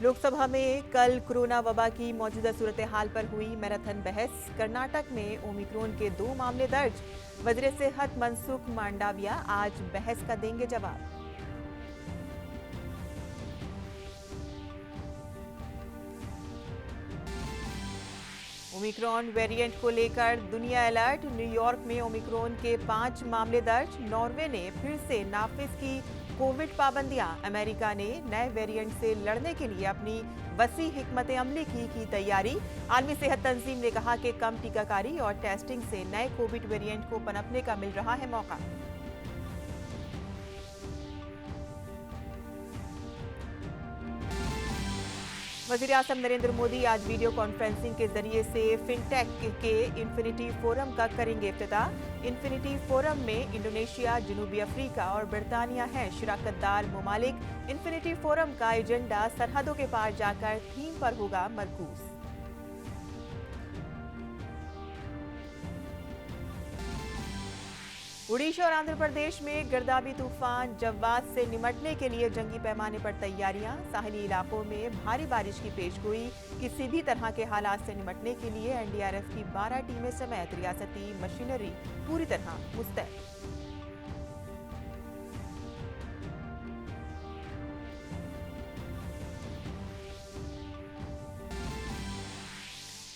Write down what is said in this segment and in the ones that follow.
लोकसभा में कल कोरोना वबा की मौजूदा सूरत हाल पर हुई मैराथन बहस। कर्नाटक में ओमिक्रॉन के 2 मामले दर्ज। वजीर सेहत मनसुख मांडाविया आज बहस का देंगे जवाब। ओमिक्रॉन वेरिएंट को लेकर दुनिया अलर्ट। न्यूयॉर्क में ओमिक्रॉन के 5 मामले दर्ज। नॉर्वे ने फिर से नाफिज की कोविड पाबंदियां। अमेरिका ने नए वेरिएंट से लड़ने के लिए अपनी वसी हिकमत अमली की तैयारी। आलमी सेहत तंजीम ने कहा कि कम टीकाकारी और टेस्टिंग से नए कोविड वेरिएंट को पनपने का मिल रहा है मौका। वज़ीर-ए-आज़म नरेंद्र मोदी आज वीडियो कॉन्फ्रेंसिंग के जरिए से फिनटेक के इन्फिनिटी फोरम का करेंगे इफ्तिताह। इन्फिनिटी फोरम में इंडोनेशिया, जनूबी अफ्रीका और बरतानिया हैं शिराकतदार ममालिक। इन्फिनिटी फोरम का एजेंडा सरहदों के पार जाकर थीम पर होगा मरकूज। उड़ीसा और आंध्र प्रदेश में गिरदावरी तूफान जव्वाद से निमटने के लिए जंगी पैमाने पर तैयारियां। साहली इलाकों में भारी बारिश की पेशगोई। किसी भी तरह के हालात से निमटने के लिए एनडीआरएफ की 12 टीमें समेत रियासती मशीनरी पूरी तरह मुस्तैद।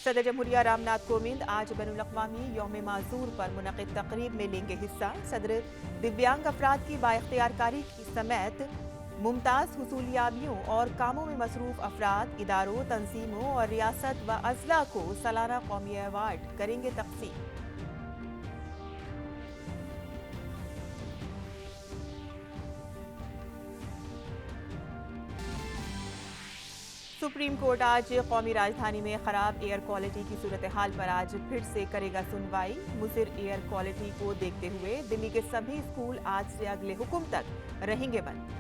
सदर जमहूरिया रामनाथ कोविंद आज बैनुल-अक़वामी यौम माज़ूर पर मुनक़िद तक़रीब में लेंगे हिस्सा। सदर दिव्यांग अफराद की बाइख्तियारकारी समेत मुमताज़ हुसूलियाबियों और कामों में मसरूफ़ अफराद, इदारों, तंजीमों और रियासत व अज़ला को सालाना कौमी अवार्ड करेंगे तक़सीम। सुप्रीम कोर्ट आज कौमी राजधानी में खराब एयर क्वालिटी की सूरत हाल पर आज फिर से करेगा सुनवाई। मुज़िर एयर क्वालिटी को देखते हुए दिल्ली के सभी स्कूल आज से अगले हुक्म तक रहेंगे बंद।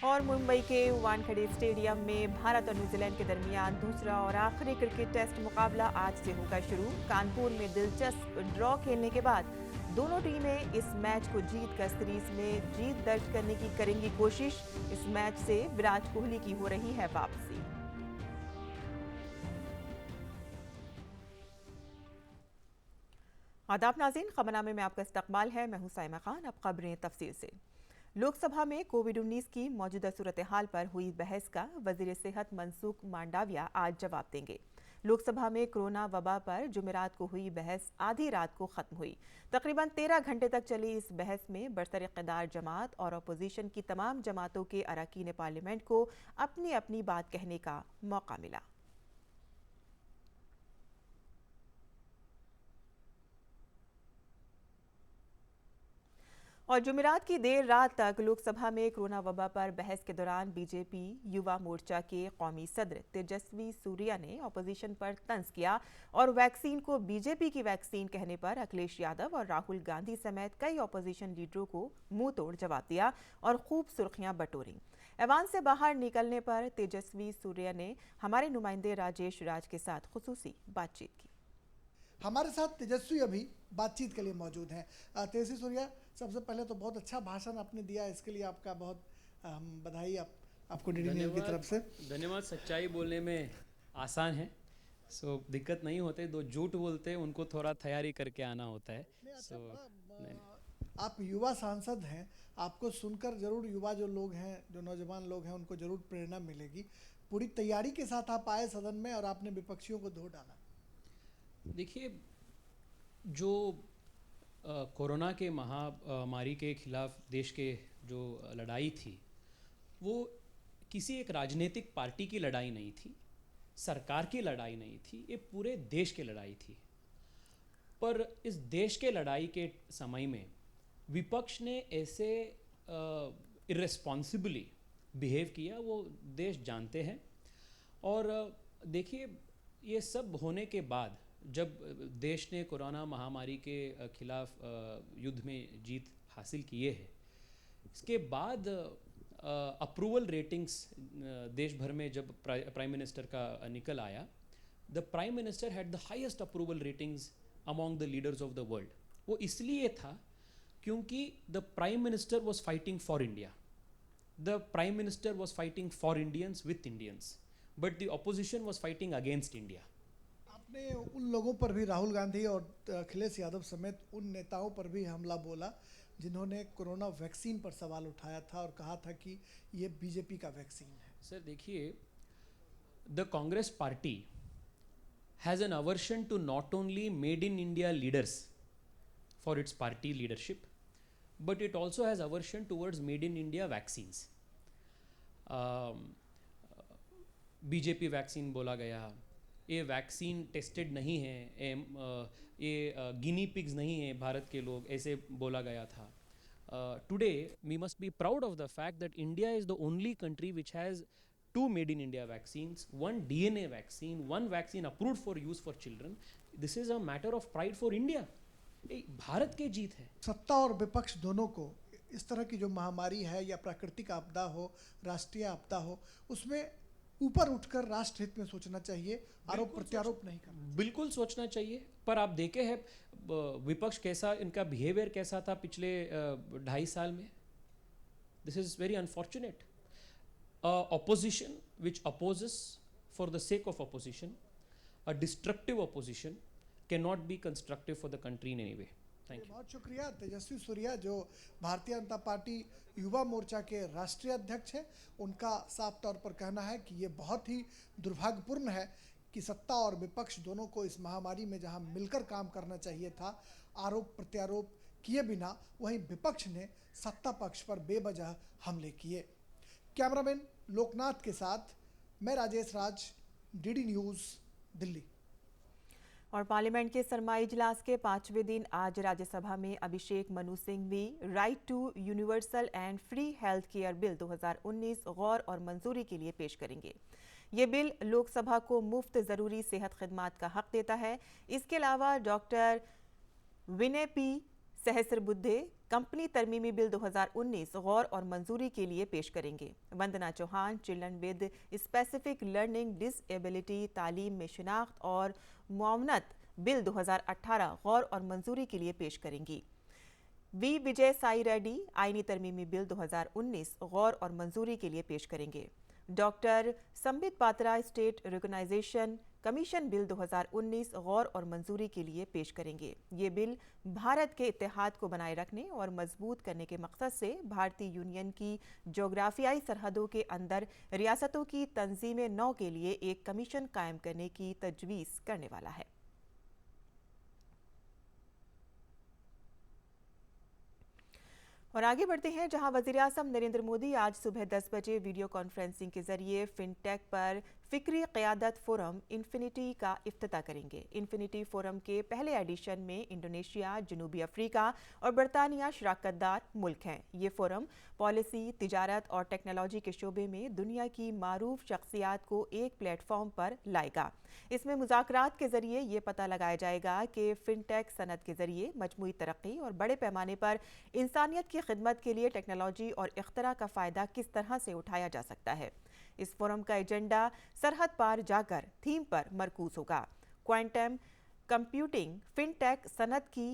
और मुंबई के वानखेड़े स्टेडियम में भारत और न्यूजीलैंड के दरमियान दूसरा और आखिरी क्रिकेट टेस्ट मुकाबला आज से होगा शुरू। कानपुर में दिलचस्प ड्रॉ खेलने के बाद दोनों टीमें इस मैच को जीतकर सीरीज में जीत दर्ज करने की करेंगी कोशिश। इस मैच से विराट कोहली की हो रही है वापसी। आदाब नाज़रीन, खबरनामे में आपका इस्तकबाल है। मैं हूं साइमा खान। अब खबरें तफसील से। लोकसभा में कोविड-19 की मौजूदा सूरत हाल पर हुई बहस का वजीर सेहत मनसुख मांडाविया आज जवाब देंगे। लोकसभा में कोरोना वबा पर जुमेरात को हुई बहस आधी रात को खत्म हुई। तकरीबन 13 घंटे तक चली इस बहस में बरसर इक़्तिदार जमात और अपोजिशन की तमाम जमातों के अरकान पार्लियामेंट को अपनी अपनी बात कहने का मौका मिला। और जुमेरात की देर रात तक लोकसभा में कोरोना वबा पर बहस के दौरान बीजेपी युवा मोर्चा के कौमी सदर तेजस्वी सूर्या ने अपोजिशन पर तंज किया और वैक्सीन को बीजेपी की वैक्सीन कहने पर अखिलेश यादव और राहुल गांधी समेत कई अपोजिशन लीडरों को मुंह तोड़ जवाब दिया और खूब सुर्खियां बटोरी। ऐवान से बाहर निकलने पर तेजस्वी सूर्या ने हमारे नुमाइंदे राजेश राज के साथ खुसूसी बातचीत की। हमारे साथ तेजस्वी अभी बातचीत के लिए मौजूद हैं। तेजस्वी सूर्या, सबसे पहले तो बहुत अच्छा भाषण आपने दिया, इसके लिए आपका बहुत बधाई आपको डीडी न्यूज़ की तरफ से। धन्यवाद। सच्चाई बोलने में आसान है, दिक्कत नहीं होते। दो झूठ बोलते हैं, उनको थोड़ा तैयारी करके आना होता है। आप युवा सांसद हैं, आपको सुनकर जरूर युवा जो लोग हैं, जो नौजवान लोग हैं, उनको जरूर प्रेरणा मिलेगी। पूरी तैयारी के साथ आप आए सदन में और आपने विपक्षियों को धो डाला। देखिए, जो कोरोना के महामारी के खिलाफ देश के जो लड़ाई थी, वो किसी एक राजनीतिक पार्टी की लड़ाई नहीं थी, सरकार की लड़ाई नहीं थी, ये पूरे देश की लड़ाई थी। पर इस देश के लड़ाई के समय में विपक्ष ने ऐसे इर्रेस्पॉन्सिबली बिहेव किया, वो देश जानते हैं। और देखिए, ये सब होने के बाद जब देश ने कोरोना महामारी के खिलाफ युद्ध में जीत हासिल किए है, इसके बाद अप्रूवल रेटिंग्स देश भर में जब प्राइम मिनिस्टर का निकल आया, the prime minister had the highest approval ratings among the leaders of the world. वो इसलिए था क्योंकि the prime minister was fighting for India, the prime minister was fighting for Indians with Indians, but the opposition was fighting against India. आपने उन लोगों पर भी, राहुल गांधी और अखिलेश यादव समेत उन नेताओं पर भी हमला बोला जिन्होंने कोरोना वैक्सीन पर सवाल उठाया था और कहा था कि ये बीजेपी का वैक्सीन है। सर देखिए, the Congress party has an aversion to not only made in India leaders for its party leadership, but it also has aversion towards made in India vaccines. BJP vaccine बोला गया, ये vaccine tested नहीं है, ये गिनी pigs नहीं है भारत के लोग, ऐसे बोला गया था। Today we must be proud of the fact that India is the only country which has 2 made in India vaccines, 1 DNA vaccine, 1 vaccine approved for use for children. This is a matter of pride for India. Bharat की जीत है। सत्ता और विपक्ष दोनों को इस तरह की जो महामारी है या प्राकृतिक आपदा हो, राष्ट्रीय आपदा हो, उसमें ऊपर उठकर राष्ट्र हित में सोचना चाहिए, आरोप प्रत्यारोप नहीं करना। बिल्कुल सोचना चाहिए, पर आप देखे हैं विपक्ष कैसा, इनका बिहेवियर कैसा था पिछले 2.5 साल में। This is very unfortunate. Opposition which opposes for the sake of opposition, a destructive opposition can not be constructive for the country in any way. Thank you. बहुत शुक्रिया तेजस्वी सूर्या, जो भारतीय जनता पार्टी युवा मोर्चा के राष्ट्रीय अध्यक्ष हैं। उनका साफ तौर पर कहना है कि ये बहुत ही दुर्भाग्यपूर्ण है कि सत्ता और विपक्ष दोनों को इस महामारी में जहां मिलकर काम करना चाहिए था, आरोप प्रत्यारोप किए बिना, वहीं विपक्ष ने सत्ता पक्ष पर बेवजह हमले किए। कैमरामैन लोकनाथ के साथ मैं राजेश राज, DD न्यूज़, दिल्ली। और पार्लियामेंट के सरमाई इजलास के 5वें दिन आज राज्यसभा में Abhishek Manu Singhvi right to universal and free health care bill 2019 गौर और मंजूरी के लिए पेश करेंगे। ये बिल लोकसभा को मुफ्त जरूरी सेहत खिदमात का हक देता है। इसके अलावा doctor Vinay P Sahasrabuddhe company तरमीमी बिल 2019 गौर और मंजूरी के लिए पेश करेंगे। Vandana Chauhan children with specific learning disability तालीम में शिनाख्त और मुआवनत बिल 2018 गौर और मंजूरी के लिए पेश करेंगी। वी विजय साई रेड्डी आईनी तरमीमी बिल 2019 गौर और मंजूरी के लिए पेश करेंगे। Doctor Sambit Patra state recognization commission bill 2019 गौर और मंजूरी के लिए पेश करेंगे। ये बिल भारत के इत्तेहाद को बनाए रखने और मजबूत करने के मकसद से भारतीय यूनियन की जोग्राफियाई सरहदों के अंदर रियासतों की तंजीम नौ के लिए एक कमीशन कायम करने की तजवीज़ करने वाला है। और आगे बढ़ते हैं, जहां वज़ीर-ए-आज़म नरेंद्र मोदी आज सुबह 10 बजे वीडियो कॉन्फ्रेंसिंग के जरिए फिनटेक पर फिक्री क़यादत फोरम इन्फिनिटी का इफ्तिताह करेंगे। इन्फिनिटी फोरम के पहले एडिशन में इंडोनेशिया, जनूबी अफ्रीका और बरतानिया शराकतदार मुल्क हैं। ये फोरम पॉलिसी, तिजारत और टेक्नोलॉजी के शोबे में दुनिया की मारूफ शख्सियात को एक प्लेटफॉर्म पर लाएगा। इसमें मुज़ाकरात के जरिए ये पता लगाया जाएगा कि फिनटेक सनत के जरिए मजमूई तरक्की और बड़े पैमाने पर इंसानियत की खिदमत के लिए टेक्नोलॉजी और इख्तरा का फ़ायदा किस तरह से उठाया जा सकता है। इस फोरम का एजेंडा सरहद पार जाकर थीम पर मरकूज होगा। क्वांटम कंप्यूटिंग फिनटेक सनत की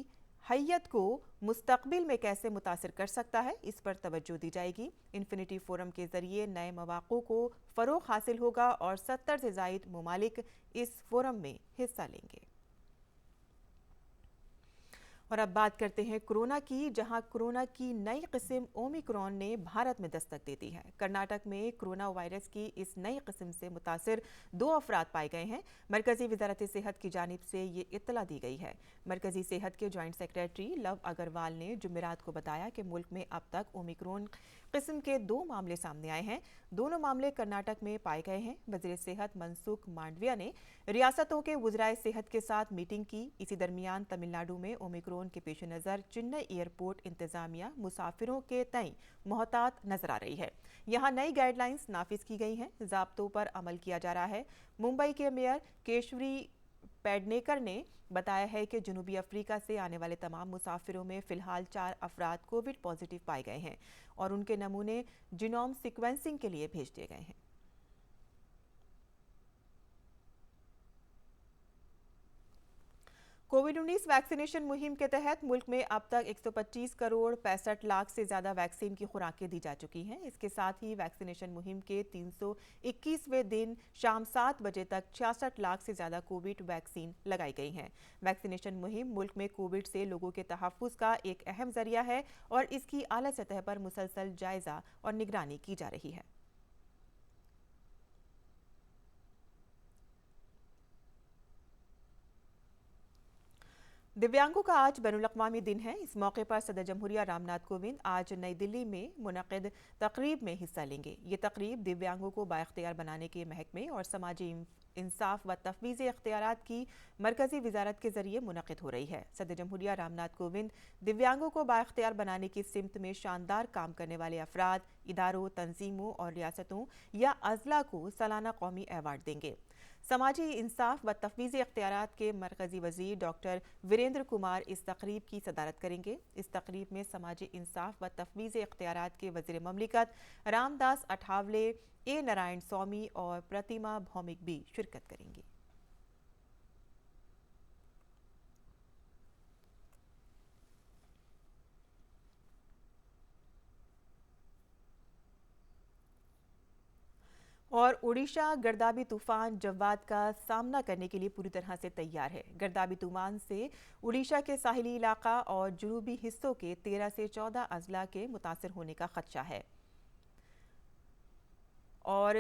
हैयत को मुस्तकबिल में कैसे मुतासिर कर सकता है, इस पर तवज्जो दी जाएगी। इन्फिनिटी फोरम के जरिए नए मौक़ों को फ़रोग़ हासिल होगा और 70 से ज़ायद ममालिक इस फोरम में हिस्सा लेंगे। और अब बात करते हैं कोरोना की, जहां कोरोना की नई किस्म ओमिक्रॉन ने भारत में दस्तक दे दी है। कर्नाटक में कोरोना वायरस की इस नई किस्म से मुतासिर 2 अफराद पाए गए हैं। मरकजी वजारत सेहत की जानिब से ये इत्तला दी गई है। मरकजी सेहत के जॉइंट सेक्रेटरी लव अग्रवाल ने जुमेरात को बताया कि मुल्क में अब तक ओमिक्रॉन किस्म के 2 मामले सामने आए हैं। दोनों मामले कर्नाटक में पाए गए हैं। वज़ीर सेहत मनसुख मांडविया ने रियासतों के वज़राए सेहत के साथ मीटिंग की। इसी दरमियान तमिलनाडु में ओमिक्रॉन के पेश नज़र चेन्नई एयरपोर्ट इंतजामिया मुसाफिरों के तय मोहतात नजर आ रही है। यहाँ नई गाइडलाइंस नाफिज की गई हैं, ज़ाब्तों पर अमल किया जा रहा है। मुंबई के मेयर केशवरी पेडनेकर ने बताया है कि जनूबी अफ्रीका से आने वाले तमाम मुसाफिरों में फ़िलहाल 4 अफराद कोविड पॉजिटिव पाए गए हैं और उनके नमूने जीनोम सीक्वेंसिंग के लिए भेज दिए गए हैं। कोविड-19 वैक्सीनेशन मुहिम के तहत मुल्क में अब तक 125 करोड़ 65 लाख से ज़्यादा वैक्सीन की खुराकें दी जा चुकी हैं। इसके साथ ही वैक्सीनेशन मुहिम के 321वें दिन शाम 7 बजे तक 66 लाख से ज़्यादा कोविड वैक्सीन लगाई गई हैं। वैक्सीनेशन मुहिम मुल्क में कोविड से लोगों के तहफ़्फ़ुज़ का एक अहम जरिया है और इसकी आला सतह पर मुसलसल जायज़ा और निगरानी की जा रही है। दिव्यांगों का आज बैनुल-अक़वामी दिन है। इस मौके पर सदर जमहूरिया रामनाथ कोविंद आज नई दिल्ली में मुनक़िद तक़रीब में हिस्सा लेंगे। ये तक़रीब दिव्यांगों को बाइख्तियार बनाने के महकमे और समाजी इंसाफ व तफ़वीज़ इख्तियारात की मरकज़ी वज़ारत के ज़रिए मुनक़िद हो रही है। सदर जमहूरिया रामनाथ कोविंद दिव्यांगों को बाइख्तियार बनाने की सिमत में शानदार काम करने वाले अफराद, इदारों, तंजीमों और रियासतों या अज़ला को सालाना कौमी अवार्ड देंगे। समाजी इंसाफ व तफ़वीज़ इख्तियारात के मरकज़ी वज़ीर डॉक्टर वीरेंद्र कुमार इस तक़रीब की सदारत करेंगे। इस तक़रीब में समाजी इंसाफ व तफ़वीज़ इख्तियारात के वज़ीर ममलिकत रामदास अठावले, ए नारायण स्वामी और प्रतिमा भौमिक भी शिरकत करेंगी। और उड़ीसा गर्दाबी तूफान जव्वाद का सामना करने के लिए पूरी तरह से तैयार है। गर्दाबी तूफान से उड़ीसा के साहिली इलाका और जुनूबी हिस्सों के 13 से 14 अजला के मुतासर होने का खदशा है और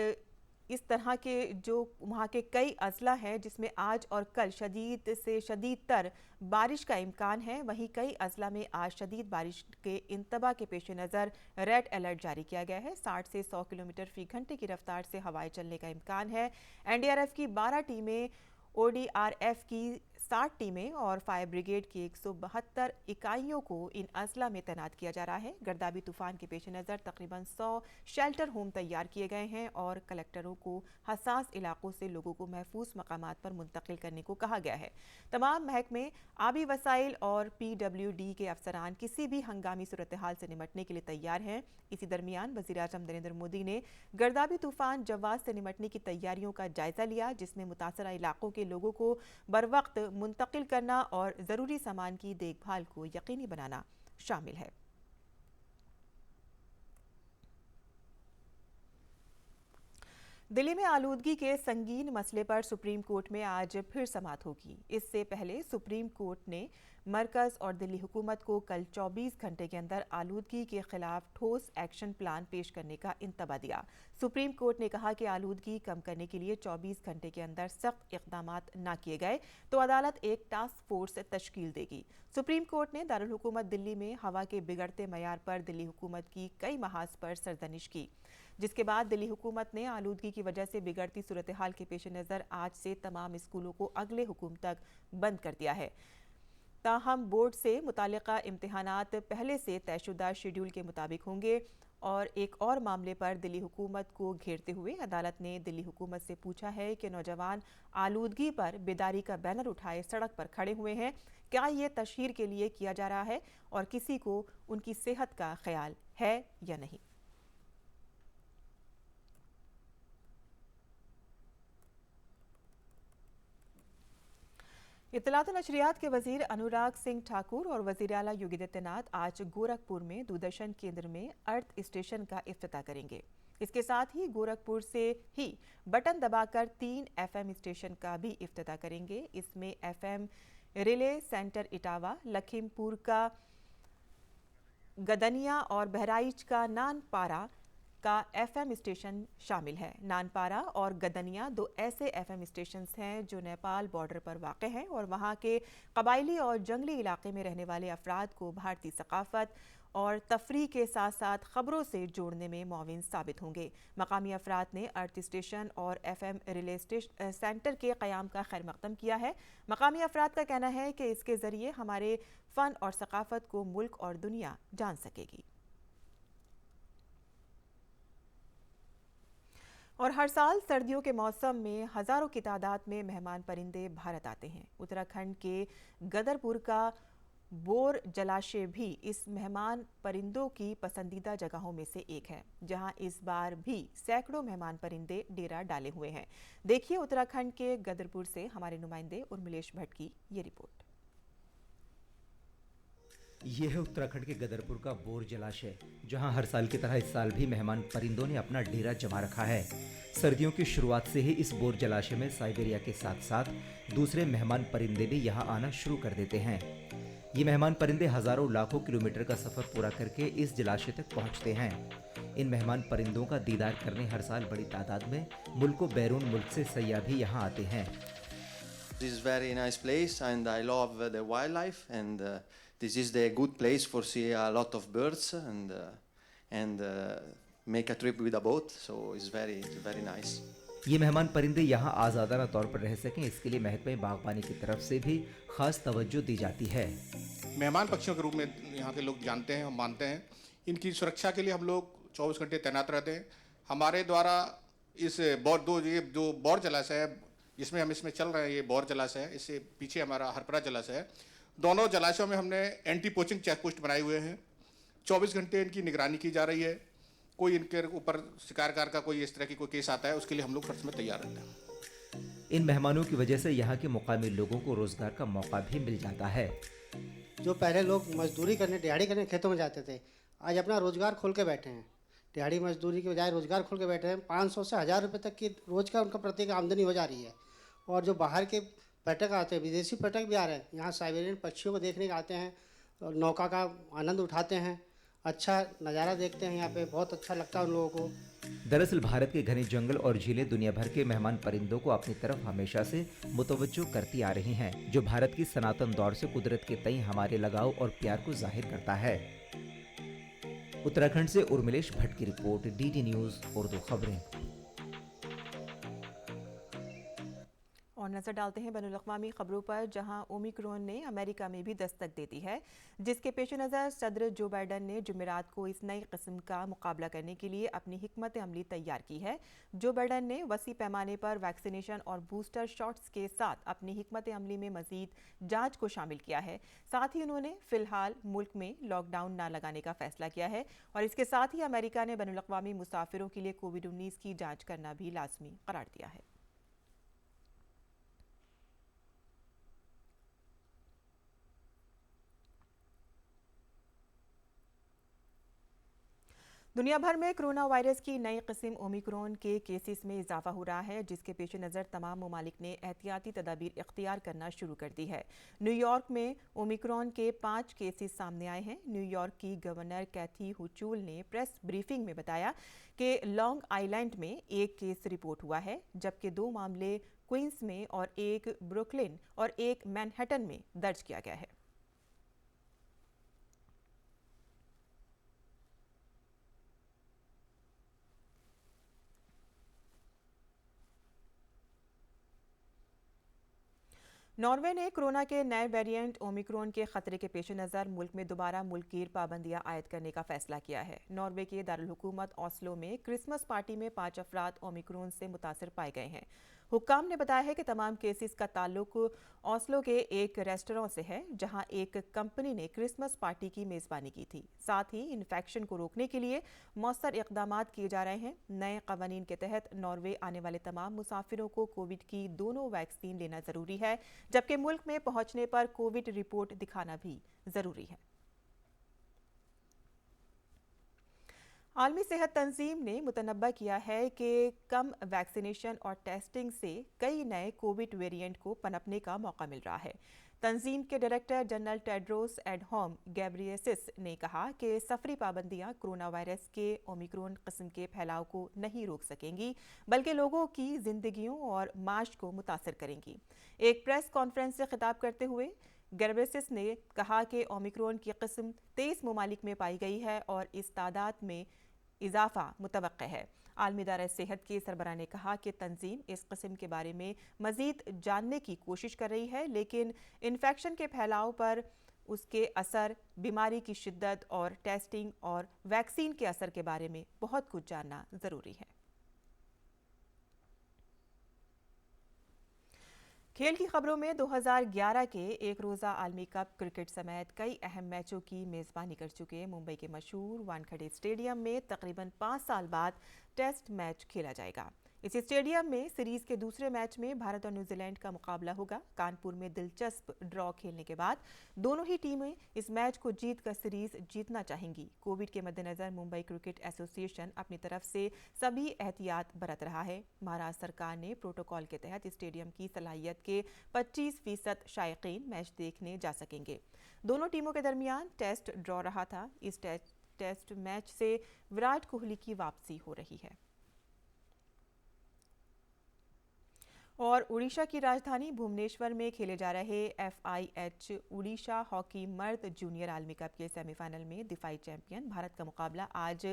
इस तरह के जो वहाँ के कई अजला हैं जिसमें आज और कल शदीद से शदीद तर बारिश का इम्कान है। वहीं कई अजला में आज शदीद बारिश के इंतबा के पेश नज़र रेड अलर्ट जारी किया गया है। 60 से 100 किलोमीटर फी घंटे की रफ्तार से हवाएं चलने का इम्कान है। एनडीआरएफ की 12 टीमें, ओडीआरएफ की 60 टीमें और फायर ब्रिगेड की 172 इकाइयों को इन अजला में तैनात किया जा रहा है। गर्दाबी तूफान के पेश नज़र तकरीबन 100 शेल्टर होम तैयार किए गए हैं और कलेक्टरों को हसास इलाकों से लोगों को महफूज मकामात पर मुंतकिल करने को कहा गया है। तमाम महकमे, आबी वसाइल और PWD के अफसरान किसी भी हंगामी सूरत हाल से निमटने के लिए तैयार हैं। इसी दरमियान वज़ीर-ए-आज़म नरेंद्र मोदी ने गर्दाबी तूफान जव्वाद से निमटने की तैयारियों का जायजा लिया, जिसमें मुतासरा इलाकों के लोगों को बरवक्त मुंतकिल करना और ज़रूरी सामान की देखभाल को यकीनी बनाना शामिल है। दिल्ली में आलूदगी के संगीन मसले पर सुप्रीम कोर्ट में आज फिर समाअत होगी। इससे पहले सुप्रीम कोर्ट ने मरकज़ और दिल्ली हुकूमत को कल 24 घंटे के अंदर आलूदगी के खिलाफ ठोस एक्शन प्लान पेश करने का इंतबा दिया। सुप्रीम कोर्ट ने कहा कि आलूदगी कम करने के लिए 24 घंटे के अंदर सख्त इक़दामात न किए गए तो अदालत एक टास्क फोर्स तश्कील देगी। सुप्रीम कोर्ट ने दारुल हुकूमत दिल्ली में हवा के बिगड़ते मयार पर दिल्ली हुकूमत की कई महाज पर सरजनिश की, जिसके बाद दिल्ली हुकूमत ने आलूदगी की वजह से बिगड़ती सूरत हाल के पेश नज़र आज से तमाम स्कूलों को अगले हुक्म तक बंद कर दिया है। ताहम बोर्ड से मुतालिका इम्तिहानात पहले से तयशुदा शेड्यूल के मुताबिक होंगे। और एक और मामले पर दिल्ली हुकूमत को घेरते हुए अदालत ने दिल्ली हुकूमत से पूछा है कि नौजवान आलूदगी पर बेदारी का बैनर उठाए सड़क पर खड़े हुए हैं, क्या ये तशहीर के लिए किया जा रहा है और किसी को उनकी सेहत का ख्याल है या नहीं। इत्तलात और नशरियात के वजीर अनुराग सिंह ठाकुर और वजीर आला योगी आदित्यनाथ आज गोरखपुर में दूरदर्शन केंद्र में अर्थ स्टेशन का इफ्तिताह करेंगे। इसके साथ ही गोरखपुर से ही बटन दबाकर 3 FM स्टेशन का भी इफ्तिताह करेंगे। इसमें FM relay centre Etawah, Lakhimpur का गदनिया और बहराइच का नानपारा का FM स्टेशन शामिल है। नानपारा और गदनिया 2 ऐसे FM स्टेशंस हैं जो नेपाल बॉर्डर पर वाक़ हैं और वहाँ के कबायली और जंगली इलाके में रहने वाले अफराद को भारतीय सकाफत और तफरीह के साथ साथ खबरों से जोड़ने में मुआविन साबित होंगे। मकामी अफराद ने अर्थ स्टेशन और FM रिले सेंटर के क़याम का खैर मकदम किया है। मकामी अफराद का कहना है कि इसके ज़रिए हमारे फ़न और सकाफत को मुल्क और दुनिया जान सकेगी। और हर साल सर्दियों के मौसम में हज़ारों की तादाद में मेहमान परिंदे भारत आते हैं। उत्तराखंड के गदरपुर का बोर जलाशय भी इस मेहमान परिंदों की पसंदीदा जगहों में से एक है, जहां इस बार भी सैकड़ों मेहमान परिंदे डेरा डाले हुए हैं। देखिए उत्तराखंड के गदरपुर से हमारे नुमाइंदे उर्मिलेश भट्ट की ये रिपोर्ट। ये है उत्तराखंड के गदरपुर का बोर जलाशय, जहां हर साल की तरह इस साल भी मेहमान परिंदों ने अपना डेरा जमा रखा है। सर्दियों की शुरुआत से ही इस बोर जलाशय में साइबेरिया के साथ साथ दूसरे मेहमान परिंदे भी यहां आना शुरू कर देते हैं। ये मेहमान परिंदे हजारों लाखों किलोमीटर का सफर पूरा करके इस जलाशय तक पहुंचते हैं। इन मेहमान परिंदों का दीदार करने हर साल बड़ी तादाद में मुल्क व बैरून मुल्क से सयाह भी यहाँ आते हैं। This is very nice place and I love the wildlife and this is the good place for see a lot of birds and make a trip with a boat, so it's very nice. ये मेहमान परिंदे यहाँ आज़ादाना तौर पर रह सकें, इसके लिए महकमे बागबानी की तरफ से भी खास तवज्जो दी जाती है। मेहमान पक्षियों के रूप में यहाँ के लोग जानते हैं और मानते हैं। इनकी सुरक्षा के लिए हम लोग 24 घंटे तैनात रहते हैं। हमारे द्वारा इस ये जो बौर जलाशय है, जिसमें हम इसमें चल रहे हैं, ये बौर जलाशय है, इससे पीछे हमारा हरपरा जलाशय है। दोनों जलाशयों में हमने एंटी पोचिंग चेक पोस्ट बनाए हुए हैं। 24 घंटे इनकी निगरानी की जा रही है। कोई इनके ऊपर शिकारकार का कोई इस तरह की कोई केस आता है, उसके लिए हम लोग हर समय तैयार रहते हैं। इन मेहमानों की वजह से यहाँ के मुकामी लोगों को रोजगार का मौका भी मिल जाता है। जो पहले लोग मजदूरी करने, दिहाड़ी करने खेतों में जाते थे, आज अपना रोजगार खोल के बैठे हैं। दिहाड़ी मजदूरी के बजाय रोजगार खोल के बैठे हैं। 500 से 1000 रुपये तक की रोज का उनका प्रत्येक आमदनी हो जा रही है। और जो बाहर के पर्यटक आते हैं, विदेशी पर्यटक भी आ रहे हैं, यहाँ साइबेरियन पक्षियों को देखने के आते हैं और नौका का आनंद उठाते हैं। अच्छा नज़ारा देखते हैं, यहाँ पे बहुत अच्छा लगता है उन लोगों को। दरअसल भारत के घने जंगल और झीलें दुनिया भर के मेहमान परिंदों को अपनी तरफ हमेशा से मुतवज्जो करती आ रही हैं, जो भारत की सनातन दौर से कुदरत के तई हमारे लगाव और प्यार को जाहिर करता है। उत्तराखंड से उर्मिलेश भट्ट की रिपोर्ट, डीडी न्यूज़ उर्दू खबरें। और नजर डालते हैं बैनुल-अक़वामी खबरों पर, जहां ओमिक्रॉन ने अमेरिका में भी दस्तक दे दी है, जिसके पेश नज़र सदर जो बाइडन ने जुमेरात को इस नई किस्म का मुकाबला करने के लिए अपनी हिकमत अमली तैयार की है। जो बाइडन ने वसी पैमाने पर वैक्सीनेशन और बूस्टर शॉट्स के साथ अपनी हिकमत अमली में मजीद जांच को शामिल किया है। साथ ही उन्होंने फिलहाल मुल्क में लॉकडाउन न लगाने का फैसला किया है और इसके साथ ही अमेरिका ने बैनुल-अक़वामी मुसाफिरों के लिए कोविड-19 की जाँच करना भी लाजमी करार दिया है। दुनिया भर में कोरोना वायरस की नई किस्म ओमिक्रॉन के केसेस में इजाफा हो रहा है, जिसके पेश नज़र तमाम ममालिक ने एहतियाती तदाबीर इख्तियार करना शुरू कर दी है। न्यूयॉर्क में ओमिक्रॉन के 5 केसेस सामने आए हैं। न्यूयॉर्क की गवर्नर कैथी हुचूल ने प्रेस ब्रीफिंग में बताया कि लॉन्ग आइलैंड में एक केस रिपोर्ट हुआ है, जबकि 2 मामले क्वींस में और एक ब्रुकलिन और एक मैनहट्टन में दर्ज किया गया है। नॉर्वे ने कोरोना के नए वेरिएंट ओमिक्रॉन के खतरे के पेश नज़र मुल्क में दोबारा मुल्कीर पाबंदियां आयद करने का फैसला किया है। नॉर्वे के दारुल हुकूमत ओस्लो में क्रिसमस पार्टी में 5 अफराद ओमिक्रॉन से मुतासर पाए गए हैं। हुक्काम ने बताया है कि तमाम केसेस का ताल्लुक ओस्लो के एक रेस्टोरेंट से है, जहां एक कंपनी ने क्रिसमस पार्टी की मेज़बानी की थी। साथ ही इन्फेक्शन को रोकने के लिए मौसर इक़दाम किए जा रहे हैं। नए क़वानीन के तहत नॉर्वे आने वाले तमाम मुसाफिरों को कोविड की दोनों वैक्सीन लेना ज़रूरी है, जबकि मुल्क में पहुंचने पर कोविड रिपोर्ट दिखाना भी ज़रूरी है। आलमी सेहत तंजीम ने मुतनब्बा किया है कि कम वैक्सीनेशन और टेस्टिंग से कई नए कोविड वेरिएंट को पनपने का मौका मिल रहा है। तंजीम के डायरेक्टर जनरल टेड्रोस एडहोम गैब्रियसिस ने कहा कि सफरी पाबंदियां कोरोना वायरस के ओमिक्रॉन किस्म के फैलाव को नहीं रोक सकेंगी, बल्कि लोगों की जिंदगियों और माश को मुतासर करेंगी। एक प्रेस कॉन्फ्रेंस से खिताब करते हुए गैब्रियसिस ने कहा कि ओमिक्रॉन की किस्म 23 ममालिक में पाई गई है और इस तादाद में इजाफा मुतवक्के है। आलमी इदारा सेहत के सरबराह ने कहा कि तंजीम इस किस्म के बारे में मजीद जानने की कोशिश कर रही है, लेकिन इन्फेक्शन के फैलाव पर उसके असर, बीमारी की शिद्दत और टेस्टिंग और वैक्सीन के असर के बारे में बहुत कुछ जानना ज़रूरी है। खेल की खबरों में 2011 के एक रोज़ा आलमी कप क्रिकेट समेत कई अहम मैचों की मेज़बानी कर चुके मुंबई के मशहूर वानखेड़े स्टेडियम में तकरीबन 5 साल बाद टेस्ट मैच खेला जाएगा। इस स्टेडियम में सीरीज के दूसरे मैच में भारत और न्यूजीलैंड का मुकाबला होगा। कानपुर में दिलचस्प ड्रॉ खेलने के बाद दोनों ही टीमें इस मैच को जीतकर सीरीज जीतना चाहेंगी। कोविड के मद्देनजर मुंबई क्रिकेट एसोसिएशन अपनी तरफ से सभी एहतियात बरत रहा है। महाराष्ट्र सरकार ने प्रोटोकॉल के तहत स्टेडियम की सलाहियत के 25% शायकीन मैच देखने जा सकेंगे। दोनों टीमों के दरमियान टेस्ट ड्रॉ रहा था। इस टेस्ट मैच से विराट कोहली की वापसी हो रही है। और उड़ीसा की राजधानी भुवनेश्वर में खेले जा रहे FIH उड़ीसा हॉकी मर्द जूनियर आलमी कप के सेमीफाइनल में दिफाई चैंपियन भारत का मुकाबला आज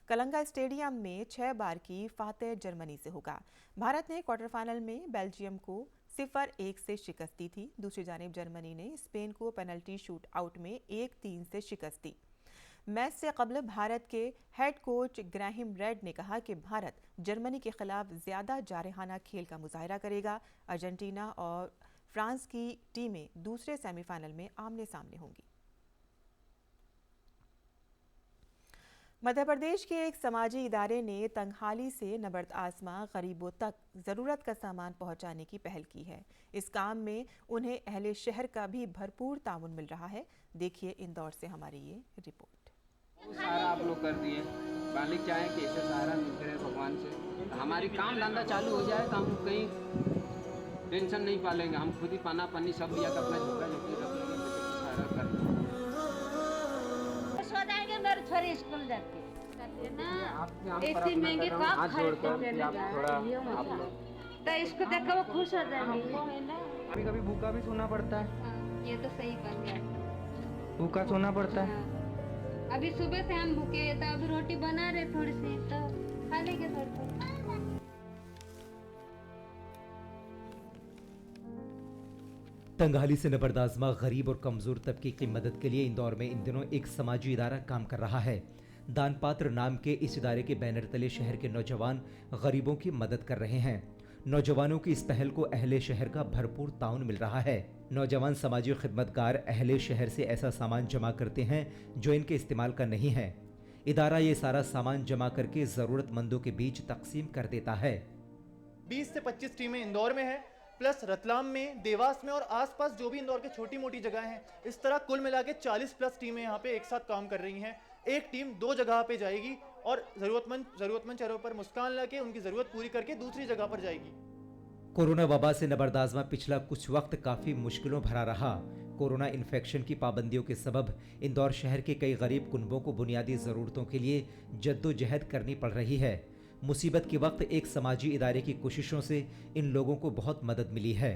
कलंगा स्टेडियम में 6 बार की फातेह जर्मनी से होगा। भारत ने क्वार्टर फाइनल में बेल्जियम को 0-1 से शिकस्त दी थी। दूसरी जानिब जर्मनी ने स्पेन को पेनल्टी शूट आउट में 1-3 से शिकस्त दी। मैच से कबल भारत के हेड कोच ग्राहिम रेड ने कहा कि भारत जर्मनी के खिलाफ ज्यादा जारहाना खेल का मुजाहरा करेगा। अर्जेंटीना और फ्रांस की टीमें दूसरे सेमीफाइनल में आमने सामने होंगी। मध्य प्रदेश के एक समाजी इदारे ने तंगहाली से नबर्द आसमां गरीबों तक ज़रूरत का सामान पहुंचाने की पहल की है। इस काम में उन्हें अहले शहर का भी भरपूर ताउन मिल रहा है। देखिए इंदौर से हमारी ये रिपोर्ट। सारा आप लोग कर दिए, मालिक चाहे कि ऐसे सहारा मिलते रहे भगवान से। हमारी काम धंधा चालू हो जाए तो हम कहीं टेंशन नहीं पालेंगे। हम खुद ही पाना पानी सब लिया कर अपना झोपड़ा झोपड़ी रख लेंगे, सहारा कर सो जाएंगे। मेरे छोरी स्कूल जाती है ना, इतनी महंगी कप खरीदते हैं तो इसको देखकर वो खुश हो जाएंगे। कभी कभी भूखा भी सोना पड़ता है। ये तो सही बात है, भूखा सोना पड़ता है। अभी सुबह से हम भूखे तो अभी रोटी बना रहे थोड़ी सी, तो खा लेंगे थोड़ी। तंगहाली से नबर्द आज़मा गरीब और कमजोर तबके की मदद के लिए इंदौर में इन दिनों एक समाजी इदारा काम कर रहा है। दान पात्र नाम के इस इदारे के बैनर तले शहर के नौजवान गरीबों की मदद कर रहे हैं। नौजवानों की इस पहल को अहले शहर का भरपूर ताउन मिल रहा है। नौजवान समाजी खिदमतगार अहले शहर से ऐसा सामान जमा करते हैं जो इनके इस्तेमाल का नहीं है। इदारा ये सारा सामान जमा करके जरूरतमंदों के बीच तकसीम कर देता है। 20 से 25 टीमें इंदौर में है, प्लस रतलाम में, देवास में और आसपास जो भी इंदौर के छोटी मोटी जगह हैं। इस तरह कुल मिला के 40 प्लस टीमें यहाँ पे एक साथ काम कर रही हैं। एक टीम 2 जगह पे जाएगी और जरूरतमंद चेहरों पर मुस्कान लाके उनकी जरूरत पूरी करके दूसरी जगह पर जाएगी। कोरोना वबा से नबर्द आज़मा पिछला कुछ वक्त काफी मुश्किलों भरा रहा। कोरोना इन्फेक्शन की पाबंदियों के सबब इंदौर शहर के कई गरीब कुनबों को बुनियादी जरूरतों के लिए जद्दोजहद करनी पड़ रही है। मुसीबत के वक्त एक समाजी इदारे की कोशिशों से इन लोगों को बहुत मदद मिली है।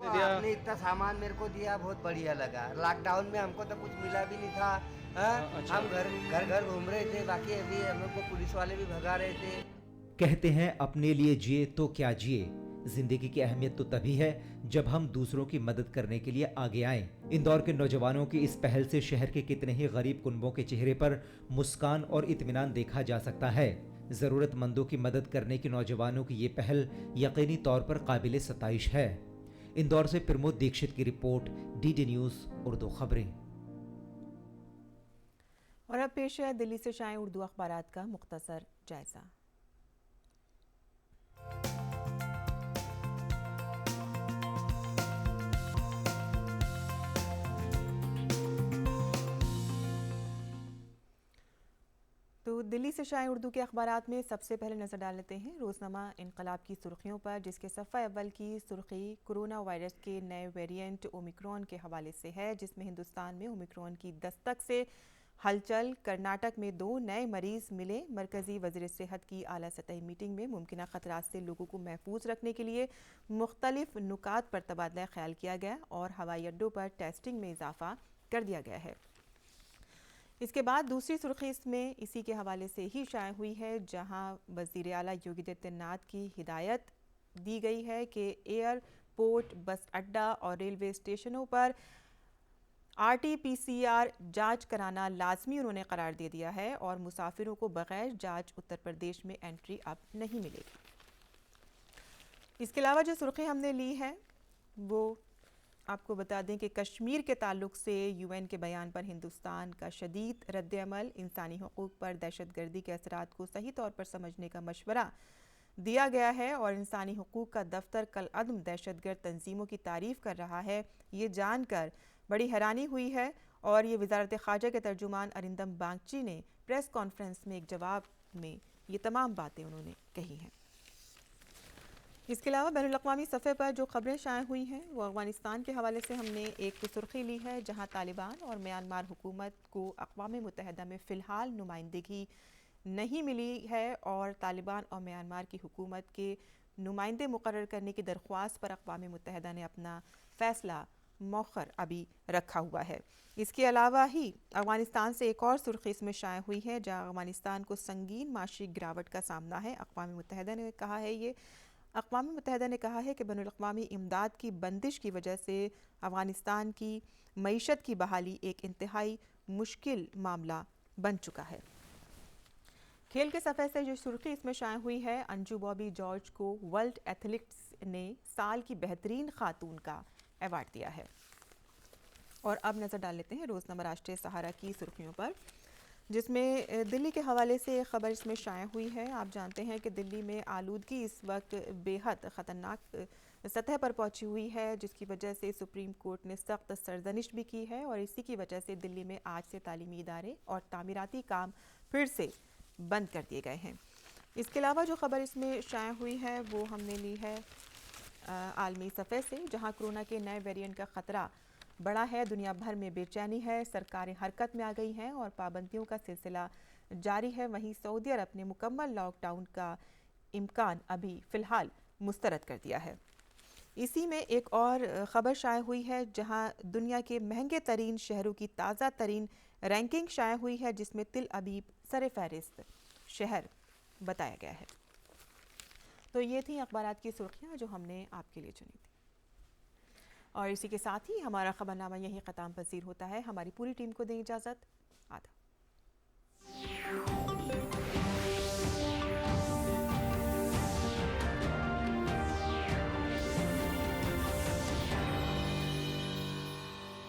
आपने इतना सामान मेरे को दिया, बहुत बढ़िया लगा। लॉकडाउन में हमको तो कुछ मिला भी नहीं था। अच्छा। हम घर घूम रहे थे, बाकी अभी हमको पुलिस वाले भी भगा रहे थे। कहते हैं अपने लिए जिए तो क्या जिए। जिंदगी की अहमियत तो तभी है जब हम दूसरों की मदद करने के लिए आगे आएं। इंदौर के नौजवानों की इस पहल से शहर के कितने ही गरीब कुनबों के चेहरे पर मुस्कान और इत्मीनान देखा जा सकता है। जरूरतमंदों की मदद करने की नौजवानों की ये पहल यकीनी तौर पर काबिले सताइश है। इंदौर से प्रमोद दीक्षित की रिपोर्ट, DD न्यूज़ उर्दू खबरें। और अब पेश है दिल्ली से शाये उर्दू अखबारात का मुख्तसर जायजा। तो दिल्ली से शाये उर्दू के अखबारात में सबसे पहले नज़र डाल लेते हैं रोज़नामा इनकलाब की सुर्खियों पर, जिसके सफ़ा अव्वल की सुर्खी कोरोना वायरस के नए वेरिएंट ओमिक्रॉन के हवाले से है, जिसमें हिंदुस्तान में ओमिक्रॉन की दस्तक से हलचल। कर्नाटक में 2 नए मरीज़ मिले। मरकज़ी वज़ीर सेहत की आला सतही मीटिंग में मुमकिन ख़तरात से लोगों को महफूज रखने के लिए मुख्तलिफ नुकात पर तबादला ख्याल किया गया और हवाई अड्डों पर टेस्टिंग में इजाफा कर दिया गया है। इसके बाद दूसरी सुर्खी इसमें इसी के हवाले से ही शाये हुई है, जहां वज़ीर आला योगी आदित्यनाथ की हिदायत दी गई है कि एयरपोर्ट, बस अड्डा और रेलवे स्टेशनों पर RT-PCR जांच कराना लाजमी उन्होंने करार दे दिया है और मुसाफिरों को बगैर जांच उत्तर प्रदेश में एंट्री अब नहीं मिलेगी। इसके अलावा जो सुर्खी हमने ली है वो आपको बता दें कि कश्मीर के ताल्लुक से UN के बयान पर हिंदुस्तान का शदीद रद्द-ए-अमल। इंसानी हुकूक पर दहशतगर्दी के असरात को सही तौर पर समझने का मशवरा दिया गया है और इंसानी हुकूक का दफ्तर कल अदम दहशतगर्द तंजीमों की तारीफ कर रहा है। ये जानकर बड़ी हैरानी हुई है और ये वजारत ख़ारजा के तर्जुमान अरिंदम बागची ने प्रेस कॉन्फ्रेंस में एक जवाब में ये तमाम बातें उन्होंने कही हैं। इसके अलावा बैनुल-अक़वामी सफ़े पर जो खबरें शाया हुई हैं वो अफ़गानिस्तान के हवाले से हमने एक सुर्खी ली है, जहां तालिबान और म्यांमार हुकूमत को अक़वाम मुत्तहिदा में फ़िलहाल नुमाइंदगी नहीं मिली है और तालिबान और म्यांमार की हुकूमत के नुमाइंदे मुकर्रर करने की दरख्वास्त पर अक़वाम मुत्तहिदा ने अपना फ़ैसला मौखर अभी रखा हुआ है। इसके अलावा ही अफ़गानिस्तान से एक और सुर्खी इसमें शाया हुई है, जहाँ अफ़गानिस्तान को संगीन माशी गिरावट का सामना है। अक़वाम मुत्तहिदा ने कहा है अक़वाम मुत्तहिदा ने कहा है कि बैनुल-अक़वामी इमदाद की बंदिश की वजह से अफ़गानिस्तान की मईशत की बहाली एक इंतहाई मुश्किल मामला बन चुका है। खेल के सफ़े से जो सुर्खी इसमें शाया हुई है, अंजू बॉबी जॉर्ज को वर्ल्ड एथलीट्स ने साल की बेहतरीन खातून का अवार्ड दिया है। और अब नज़र डाल लेते हैं रोज़नामा राष्ट्रीय सहारा की सुर्खियों पर, जिसमें दिल्ली के हवाले से एक खबर इसमें शाया हुई है। आप जानते हैं कि दिल्ली में आलूदगी इस वक्त बेहद ख़तरनाक सतह पर पहुंची हुई है, जिसकी वजह से सुप्रीम कोर्ट ने सख्त सरजनिश भी की है और इसी की वजह से दिल्ली में आज से तालीमी इदारे और तामीराती काम फिर से बंद कर दिए गए हैं। इसके अलावा जो खबर इसमें शाया हुई है वो हमने ली है आलमी सफ़े से, जहां कोरोना के नए वेरिएंट का ख़तरा बड़ा है। दुनिया भर में बेचैनी है, सरकारें हरकत में आ गई हैं और पाबंदियों का सिलसिला जारी है। वहीं सऊदी अरब ने मुकम्मल लॉकडाउन का इम्कान अभी फ़िलहाल मुस्तरद कर दिया है। इसी में एक और ख़बर शाया हुई है, जहां दुनिया के महंगे तरीन शहरों की ताज़ा तरीन रैंकिंग शाया हुई है, जिसमें तिल अबीब सर फहरिस्त शहर बताया गया है। तो ये थी अखबारात की सुर्खियाँ जो हमने आपके लिए चुनी थी, और इसी के साथ ही हमारा खबरनामा यहीं ख़त्म पसीर होता है। हमारी पूरी टीम को दें इजाज़त। आदा।